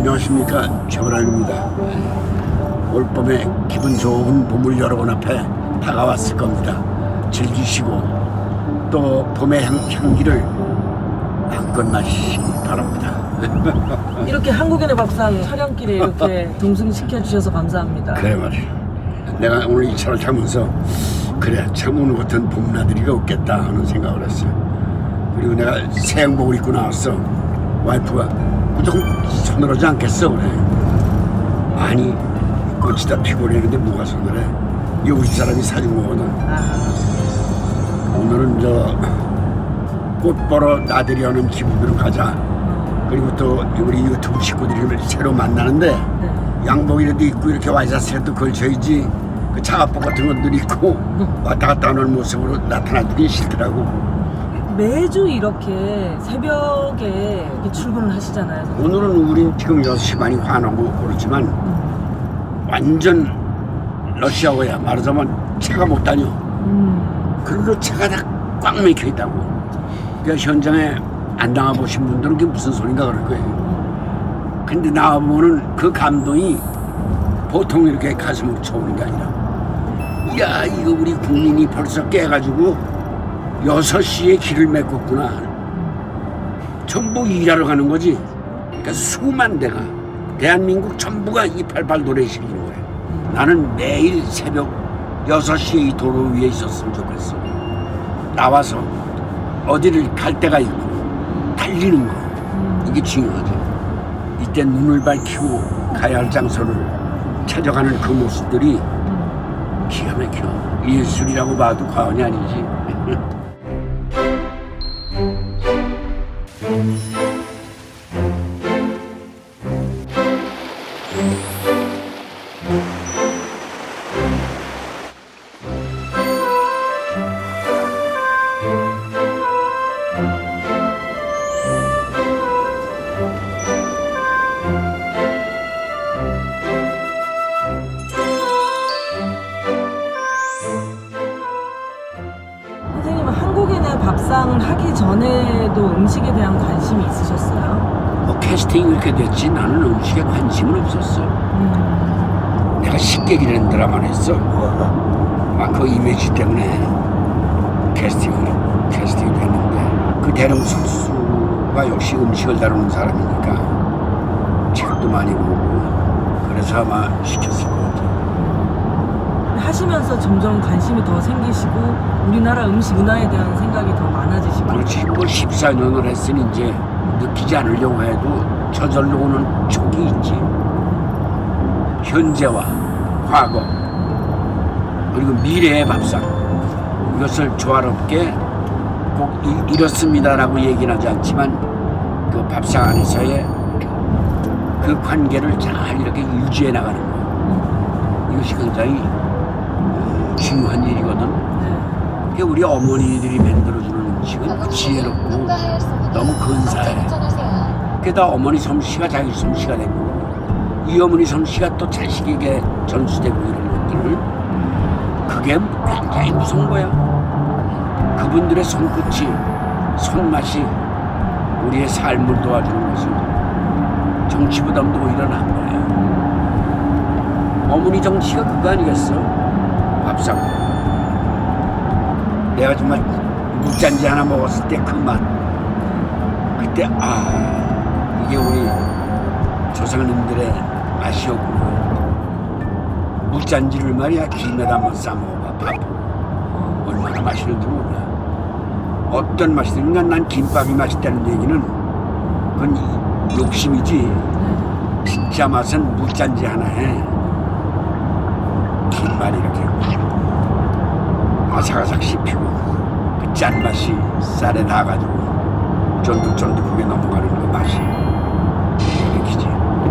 안녕하십니까, 최근환입니다. 올 봄에 기분 좋은 보물 여러분 앞에 다가왔을 겁니다. 즐기시고 또 봄의 향기를 마음껏 마시기 바랍니다. 이렇게 한국인의 밥상 촬영길에 이렇게 동승시켜 주셔서 감사합니다. 그래 말이야. 내가 오늘 이 차를 타면서 그래 참 오늘 같은 봄나들이가 없겠다 하는 생각을 했어요. 그리고 내가 새 양복을 입고 나왔어. 와이프가 무조건 서늘하지 않겠어 그래. 아니 꽃이 다 피곤했는데 뭐가 서늘해. 이거 우리 사람이 사준 거거든. 오늘은 저 꽃 보러 나들이하는 기분으로 가자. 그리고 또 우리 유튜브 식구들이 새로 만나는데 양복이라도 입고 이렇게 와이셔츠라도 걸쳐야지 그 차갑복 같은 것들 입고 왔다 갔다 하는 모습으로 나타나기 싫더라고. 매주 이렇게 새벽에 이렇게 출근을 하시잖아요. 선생님. 오늘은 우린 지금 6시 많이 화나고 그렇지만 완전 러시아워야. 말하자면 차가 못 다녀. 그리고 차가 다 꽉 막혀 있다고. 그러니까 현장에 안 나와보신 분들은 그게 무슨 소린가 그럴 거예요. 근데 나와보면은 그 감동이 보통 이렇게 가슴을 쳐오는 게 아니라, 야 이거 우리 국민이 벌써 깨가지고 6시에 길을 메꿨구나. 전부 일하러 가는 거지. 그러니까 수만 대가 대한민국 전부가 이 88 노래 실리는 거예요. 나는 매일 새벽 6시에 이 도로 위에 있었으면 좋겠어. 나와서 어디를 갈 데가 있고 달리는 거, 이게 중요하죠. 이때 눈을 밝히고 가야 할 장소를 찾아가는 그 모습들이 기가 막혀. 예술이라고 봐도 과언이 아니지. 선생님은 한국인의 밥상을 하기 전에도 음식에 대한 관심이 있으셨어요? 뭐 캐스팅이 이렇게 됐지 나는 음식에 관심은 없었어. 내가 식객이라는 드라마를 했어. 막 그 이미지 때문에 캐스팅이 됐는데 그 대령 선수가 역시 음식을 다루는 사람이니까 책도 많이 보고 그래서 아마 시켰을 것 같아요. 하시면서 점점 관심이 더 생기시고 우리나라 음식 문화에 대한 생각이 더 많아지시고. 그렇지. 뭐 14년을 했으니 이제 느끼지 않으려고 해도 저절로 오는 촉이 있지. 현재와 과거 그리고 미래의 밥상, 이것을 조화롭게 꼭 이렇습니다라고 얘기는 하지 않지만 그 밥상 안에서의 그 관계를 잘 이렇게 유지해 나가는 거, 이것이 굉장히 중요한 일이거든. 그러니까 우리 어머니들이 만들어주는 음식은 지혜롭고 너무 근사해. 게다가 어머니 솜씨가 자기 솜씨가 되고 이 어머니 솜씨가 또 자식에게 전수되고 이런 것들을, 그게 굉장히 무서운 거야. 그분들의 손끝이, 손맛이 우리의 삶을 도와주는 것은 정치보다도 오히려 나은 거야. 어머니 정치가 그거 아니겠어? 밥상. 내가 정말 물잔지 하나 먹었을 때 그 맛. 그때 이게 우리 조상님들의 맛이었구나. 물잔지를 말이야 김에다 한번 싸먹어봐. 밥 얼마나 맛있는지 몰라. 어떤 맛이든 난 김밥이 맛있다는 얘기는 그건 욕심이지. 진짜 맛은 물잔지 하나에 김말이 이렇게 아삭아삭 씹히고 그 짠맛이 쌀에 닿아가지고 쫀득쫀득하게 넘어가는 그 맛이 느끼지.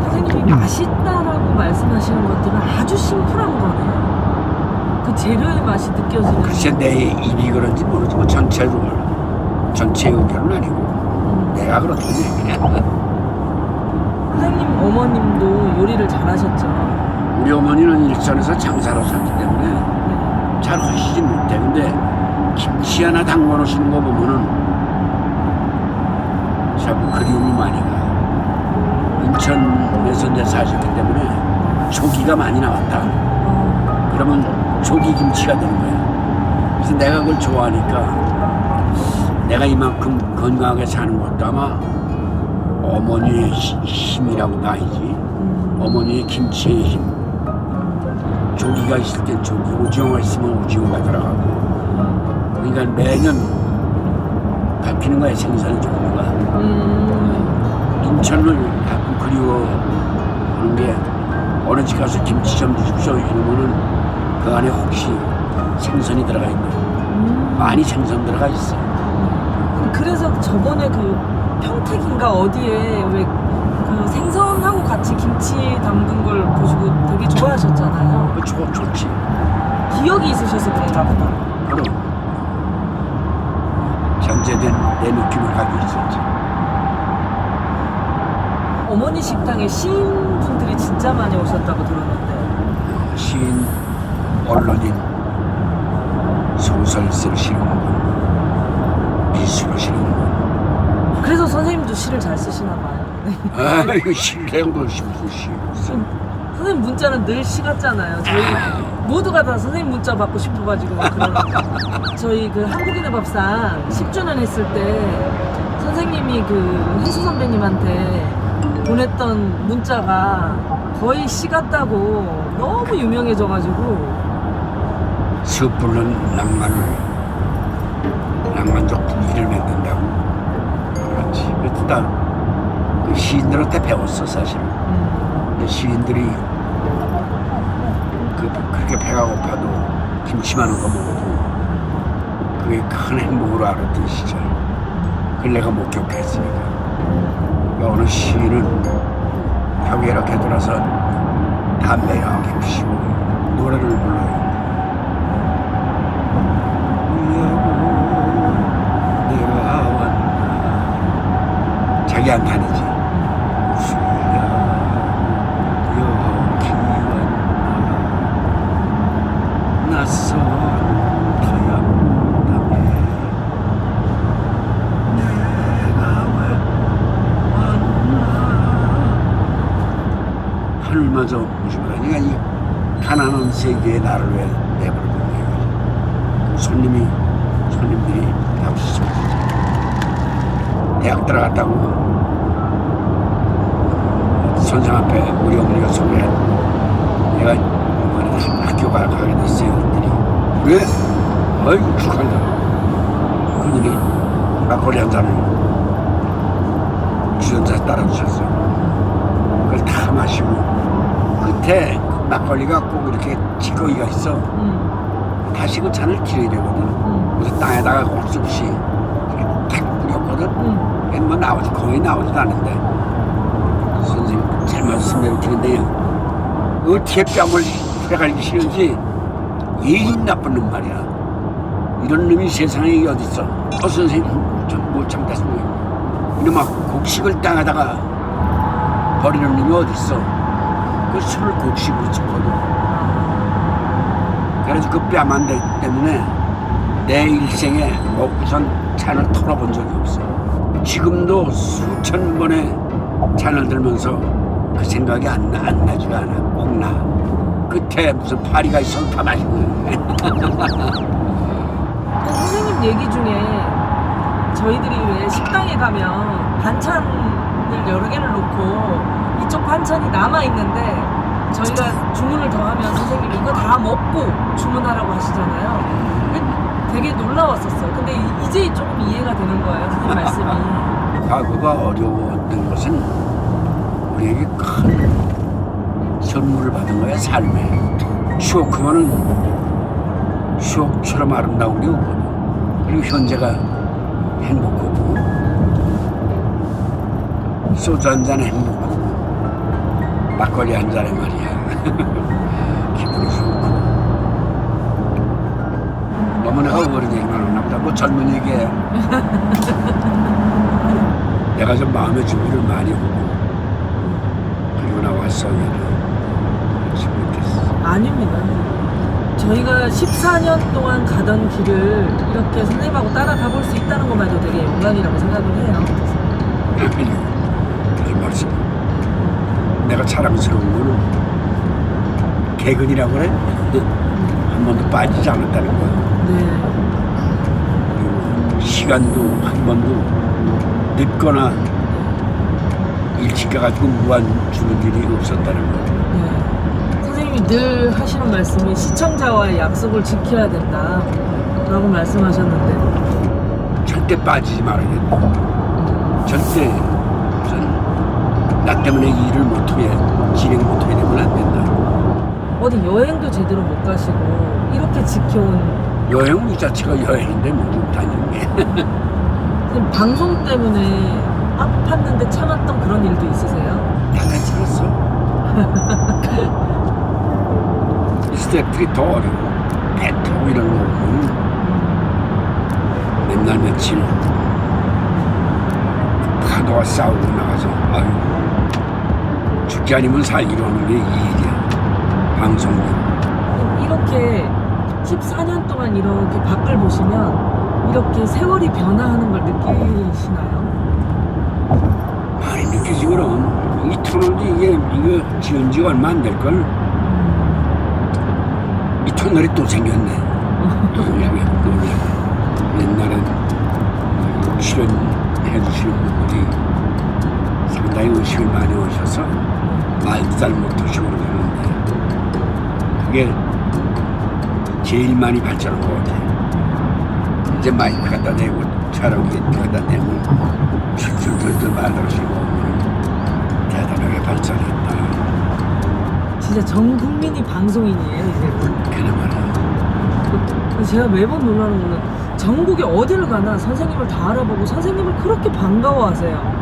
선생님이 맛있다라고 말씀하시는 것들은 아주 심플한 거네요. 그 재료의 맛이 느껴지는. 글쎄 내 입이 그런지 모르지만 전체 의견은 아니고 내가 그렇더니 그냥. 선생님 어머님도 요리를 잘하셨죠? 우리 어머니는 일선에서 장사로 살기 때문에 잘 하시지 못해. 근데 김치 하나 담궈 놓으시는 거 보면은 자꾸 그리움이 많이 가. 인천에 일본에서 이제 사셨기 때문에 조기가 많이 나왔다. 그러면 조기 김치가 되는 거야. 그래서 내가 그걸 좋아하니까 내가 이만큼 건강하게 사는 것도 아마 어머니의 힘이라고 봐야지. 어머니의 김치의 힘. 조기가 있을 땐 조기, 오징어가 있으면 오징어가 들어가고. 그러니까 매년 바뀌는 거야, 생산의 종류가. 인천을 가끔 그리워하는 게 어느 집 가서 김치 좀 주십시오 이러면은 그 안에 혹시 생선이 들어가 있나? 많이 생선 들어가 있어. 그래서 저번에 그 평택인가 어디에 왜 그 생선하고 같이 김치 담근 걸 보시고 되게 좋아하셨잖아요. 좋지. 기억이 있으셔서 그런가 보다. 그럼 전제된 내 느낌을 가지고 있었지. 어머니 식당에 시인분들이 진짜 많이 오셨다고 들었는데. 시인, 언론인, 소설 쓰시는 분, 미술 하시는 분. 그래서 선생님도 시를 잘 쓰시나 봐요. 아이고 실내용도 무슨 시. 선생님 문자는 늘 시 같잖아요. 저희 모두가 다 선생님 문자 받고 싶어가지고 막 그러는데 저희 그 한국인의 밥상 10주년 했을 때 선생님이 그 혜수 선배님한테 보냈던 문자가 거의 시 같다고 너무 유명해져가지고 섣불른 낭만적 분위기를 만든다고. 그렇지. 그래도 그 시인들한테 배웠어 사실. 근데 시인들이 그렇게 배가 고파도 김치 많은 거 먹어도 그게 큰 행복으로 알았던 시절. 그걸 내가 목격했으니까. 그러니까 어느 시인은 벽에 이렇게 돌아서 담배 이렇게 피시고 노래를 불러요. 내가 왔나. 자기한테 아니지. 낯선 태양담에 내가 왜 왔나. 하늘마저 무심하다. 그러니까 이 가난한 세계에 나를 왜 내버려둔 거야. 손님들이 다 웃으시면 대학 들어갔다고 선생 앞에 우리 어머니가 소개해. 내가 학교 가게 됐어요. 그랬더니 왜? 아이고 축하한다. 그러더니 막걸리 한 잔을 주전자 따라주셨어. 그걸 다 마시고 끝에 그 막걸리가 꼭 이렇게 찌꺼기가 있어. 다시 그 잔을 길어야 되거든. 그래서 땅에다가 곱씹시 이렇게 탁 뿌렸거든. 뭐 거의 나오지도 않은데 선생님 잘 말씀드리는데요. 어떻게 뺨을 빼갈기 싫은지 예의 나쁜 놈 말이야. 이런 놈이 세상에 어딨어. 선생님 못 참겠습니다. 이놈 막 곡식을 땅에다가 버리는 놈이 어딨어. 그 술을 곡식으로 쳤거든. 그래서 그 뺨한 대 때문에 내 일생에 먹고선 잔을 털어본 적이 없어. 지금도 수천 번의 잔을 들면서 그 생각이 안 나지가 않아. 꼭 나. 끝에 무슨 파리가 있어서 다 마시고. 선생님 얘기 중에 저희들이 왜 식당에 가면 반찬을 여러 개를 놓고 이쪽 반찬이 남아있는데 저희가 주문을 더 하면 선생님이 이거 다 먹고 주문하라고 하시잖아요. 되게 놀라웠었어요. 근데 이제 조금 이해가 되는 거예요, 선생님 말씀이. 과거가 어려웠던 것은 우리에게 큰 선물을 받은 거야. 삶에 추억하면은 추억처럼 아름다운 게 없거든. 그리고 현재가 행복하고 소주 한 잔에 행복하고 막걸리 한 잔에 말이야 기분이 좋고. 너무 내가 어린 얘기만 하나 보다. 뭐 젊은 얘기해. 내가 좀 마음의 준비를 많이 하고 그리고 나왔어. 아닙니다. 저희가 14년 동안 가던 길을 이렇게 선생님하고 따라가 볼 수 있다는 것만 해도 되게 영광이라고 생각을 해요. 그게 말씀. 내가 자랑스러운 거는 개근이라고 그래? 한 번도 빠지지 않았다는 거야. 네. 그리고 시간도 한 번도 늦거나 일찍 가가지고 무한 주는 일이 없었다는 거야. 네. 선생님이 늘 하시는 말씀이 시청자와의 약속을 지켜야 된다라고 말씀하셨는데 절대 빠지지 말아야겠다. 절대 무슨 나 때문에 일을 못하게 진행 못하게 되면 안 된다. 어디 여행도 제대로 못 가시고 이렇게 지켜온 여행은 이 자체가 여행인데 뭐 다니는 게. 선생님 방송 때문에 아팠는데 참았던 그런 일도 있으세요? 다 괜찮았어. 스태프들이 더 어려워. 배 타고 이런 거 보면 맨날 며칠 파도와 싸우고 나가서 아유 죽지 않으면 살기로 하는 게 이 일이야. 방송국. 이렇게 14년 동안 이렇게 밖을 보시면 이렇게 세월이 변화하는 걸 느끼시나요? 많이 느끼지 그럼. 이 터널도 이거 지은 지가 얼마 안 될걸. 이 터널이 또 생겼네. 옛날엔 출연해 주시는 분들이 상당히 의식을 많이 오셔서 말도 잘 못하시고 그러는데 그게 제일 많이 발전한 것 같아요. 이제 마이크 갖다 대고 촬영기 갖다 대고 줄줄줄줄 말하시고 대단하게 발전했다. 진짜 전 국민이 방송인이에요 이제. 그래 말이야. 제가 매번 놀라는 거는 전국에 어디를 가나 선생님을 다 알아보고 선생님을 그렇게 반가워하세요.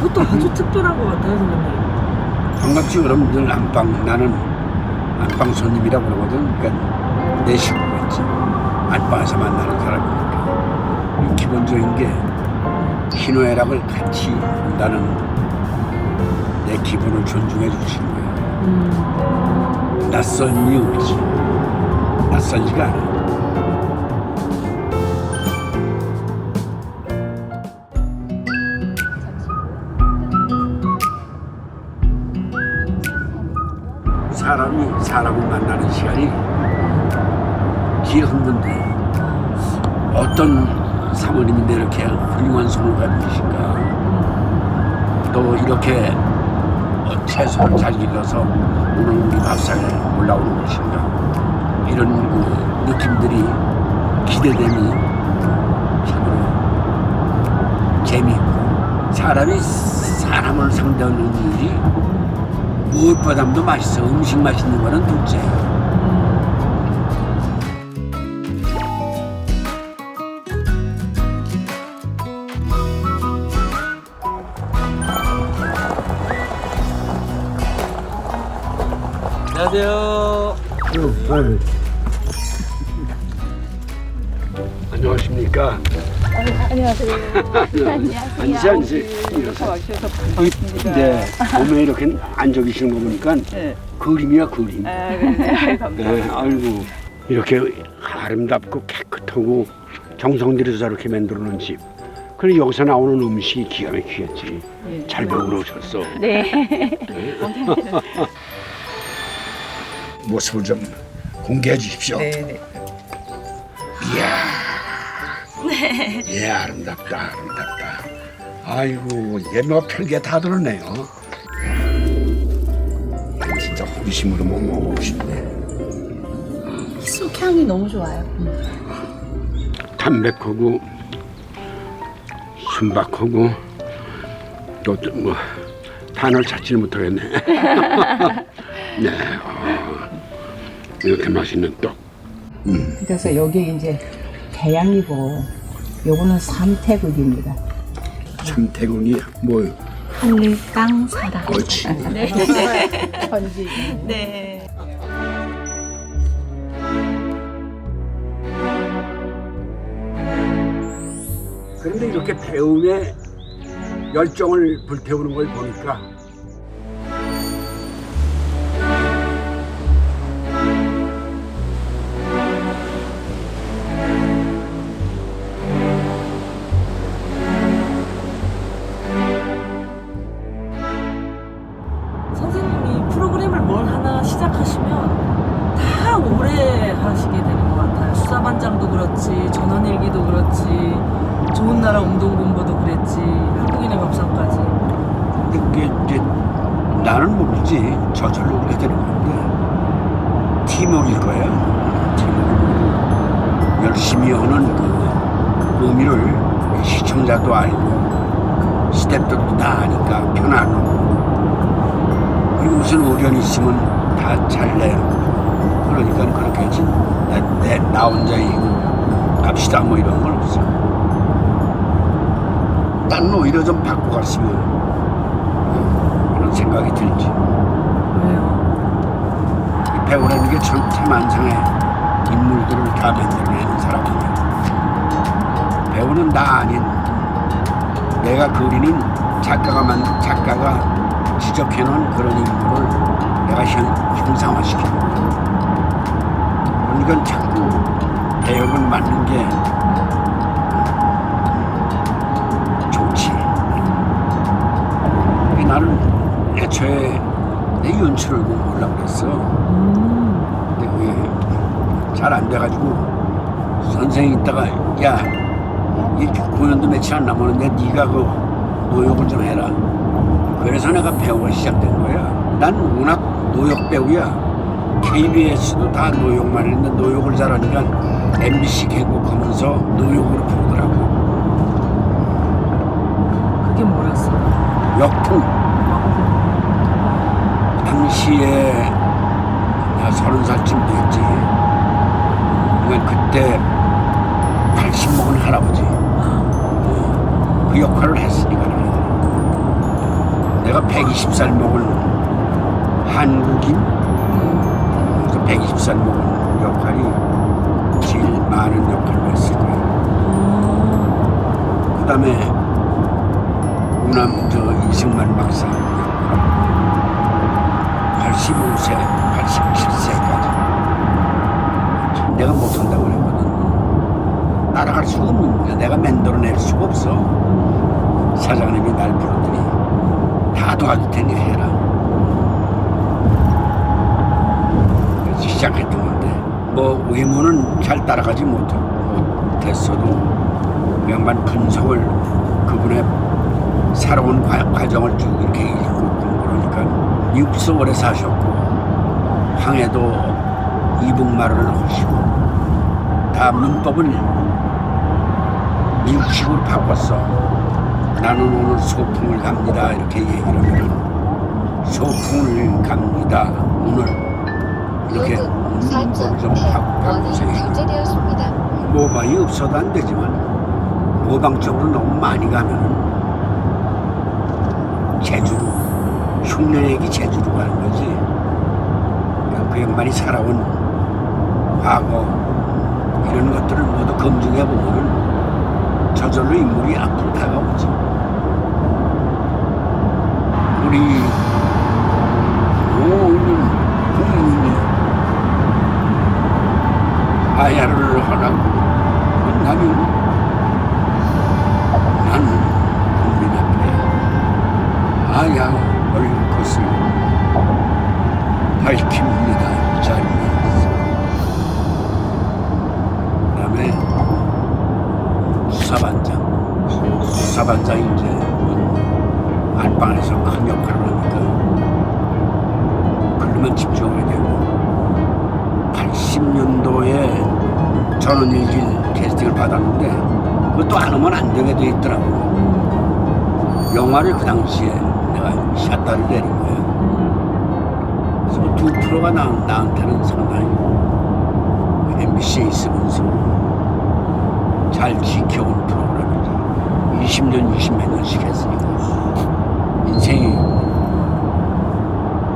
그것도 아주 특별한 것 같아요 선생님. 반갑지 그럼 늘 안방 나는 안방 손님이라고 그러거든. 그러니까 내 식구겠지. 안방에서 만나는 사람이니까. 기본적인 게 희노애락을 같이 한다는 내 기분을 존중해 주시는 거예요. 낯선 이유 없이 낯설지가 않아. 사람이 사람을 만나는 시간이 길 흥분돼. 어떤 사모님인데 이렇게 훌륭한 손을 가지신가. 또 이렇게 채소를 잘 익어서 오늘 우리 밥상에 올라오는 것인가. 이런 그 느낌들이 기대됨이 참으로 재미있고 사람이 사람을 상대하는 일이 무엇보다도 맛있어. 음식 맛있는 거는 둘째. 안녕하세요. 안녕하십니까. 안녕하세요. 앉으세요. 일어서. 네, 몸에 이렇게 앉아 계시는 거 보니까 네. 그림이야 그림. 아, 그러네. 네, 아이고 이렇게 아름답고 깨끗하고 정성 들여서 저렇게 만들어 놓은 집. 그리고 여기서 나오는 음식이 기가 막히겠지. 네. 잘 배우러 오셨어. 네. 모습을 좀 공개해 주십시오. 네. 이야, 예, 아름답다. 아이고, 얘뭐 별게 다 들었네요. 진짜 호기심으로 못 먹어보고 싶네. 쑥향이 너무 좋아요. 담백하고 순박하고 또 뭐 단어를 찾지를 못하겠네. 네, 이렇게 맛있는 떡. 그래서 여기 이제 대양이고 요거는 삼태국입니다. 삼태군이 뭐 하늘, 땅, 사랑. 그렇지. 전지. 네. 그런데 이렇게 배움에 열정을 불태우는 걸 보니까 프로를 뭘 하나 시작하시면 다 오래 하시게 되는 것 같아요. 수사반장도 그렇지, 전원일기도 그렇지, 좋은 나라 운동본부도 그랬지, 한국인의 밥상까지. 근데 그게 이제 나는 모르지 저절로 그렇게 되는 건데 팀워크일 거야. 팀워크. 열심히 하는 그 의미를 시청자도 알고 스태프들도 다 아니까 편하고, 그리고 무슨 의견이 있으면 다 잘 내요. 그러니까 그렇게 하지. 나 혼자 갑시다 뭐 이런 건 없어. 난 오히려 좀 바꿔 갔으면 그런 생각이 들지. 왜요? 이 배우라는 게 천태만상의 인물들을 다 만들어내는 사람이야. 배우는 나 아닌 내가 그리는 작가가 지적해놓은 그런 인물을 내가 형상화시키는 거야. 그러니까 자꾸 배역을 맡는 게 좋지. 나는 애초에 내 연출을 보려고 그랬어. 근데 그게 잘 안 돼가지고 선생님이 있다가 야, 이 공연도 며칠 안 남았는데 네가 그 노역을 좀 해라. 그래서 내가 배우가 시작된 거야. 난 워낙 노역 배우야. KBS도 다 노역만 했는데 노역을 잘하니까 MBC 개국하면서 노역으로 부르더라고. 그게 뭐였어? 역풍. 당시에 내가 30살쯤 됐지. 그러니까 그때 80 먹은 할아버지. 그 역할을 했으니까 내가 120살 먹은 한국인, 그래서 120살 먹은 역할이 제일 많은 역할을 했을 거야. 그 다음에 우남 이승만 박사 85세, 87세까지 내가 못한다고 그랬거든. 따라갈 수가 없는 거야. 내가 만들어낼 수가 없어. 사장님이 날 부르더니 다 도와줄 테니 해라. 그래서 시작했던 건데 뭐 외모는 잘 따라가지 못했어도 양반 분석을, 그분의 살아온 과정을 쭉 이렇게 읽고 그러니까 미국에서 오래 사셨고 황해도 이북말을 하시고 다 문법을 미국식으로 바꿨어. 나는 오늘 소풍을 갑니다 이렇게 얘기를 하면 소풍을 갑니다 오늘 이렇게 문법을 좀 바꿔서 정제되었습니다. 모방이 없어도 안 되지만 모방적으로 너무 많이 가면은 제주로 흉내내기 제주로 가는 거지. 그러니까 그 양반이 살아온 과거 이런 것들을 모두 검증해 보면은 저절로 인물이 앞으로 다가오지. 우리 모든 국민이 아야를 하라고 한다면 나는 국민 앞에 아야 올 것을 밝힙니다. 자리에서. 그 다음에 수사반장이 이제 안방에서 큰 역할을 하니까 그러면 집중하게 되고 80년도에 전원일기 캐스팅을 받았는데 그것도 안 하면 안 되게 돼 있더라고. 영화를 그 당시에 내가 샷다를 내린 거야. 그래서 두 프로가 나한테는 상당히 MBC에 있으면서 잘 지켜온 프로그램이지. 20년, 20몇 년씩 했으니까 인생이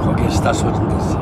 거기에서 다 소진됐어.